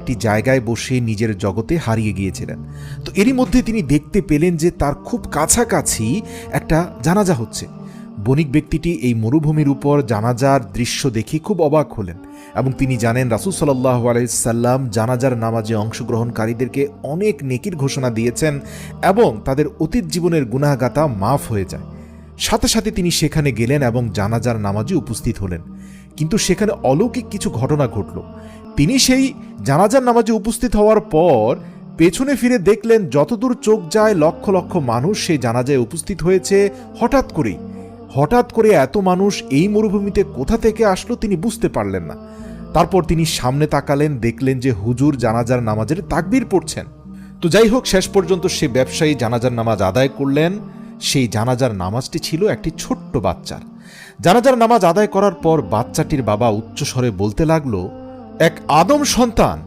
একটি জায়গায় বসে নিজের জগতে হারিয়ে গিয়েছিলেন। তো এরই মধ্যে তিনি দেখতে পেলেন যে তার খুব কাছাকাছি একটা জানাজা হচ্ছে। বণিক ব্যক্তিটি এই মরুভূমির উপর জানাজার দৃশ্য দেখে খুব অবাক হলেন এবং তিনি জানেন রাসূল সাল্লাল্লাহু আলাইহি সাল্লাম জানাজার নামাজে অংশগ্রহণকারীদেরকে অনেক নেকির ঘোষণা দিয়েছেন এবং তাদের অতীত জীবনের গুনাহগাতা মাফ হয়ে যায়। সাথে সাথে তিনি সেখানে গেলেন এবং জানাজার নামাজে উপস্থিত হলেন। কিন্তু সেখানে অলৌকিক কিছু ঘটনা ঘটল। তিনি সেই জানাজার নামাজে উপস্থিত হওয়ার পর পেছনে ফিরে দেখলেন যতদূর চোখ যায় লক্ষ লক্ষ মানুষ সেই জানাজায় উপস্থিত হয়েছে। হঠাৎ করে এত মানুষ এই মরুভূমিতে কোথা থেকে আসলো তিনি বুঝতে পারলেন না। তারপর তিনি সামনে তাকালেন, দেখলেন যে হুজুর জানাজার নামাজের তাকবীর পড়ছেন। তো যাই হোক, শেষ পর্যন্ত সে ব্যবসায়ী জানাজার নামাজ আদায় করলেন। সেই জানাজার নামাজটি ছিল একটি ছোট্ট বাচ্চার। জানাজার নামাজ আদায় করার পর বাচ্চাটির বাবা উচ্চস্বরে বলতে লাগলো, এক আদম সন্তান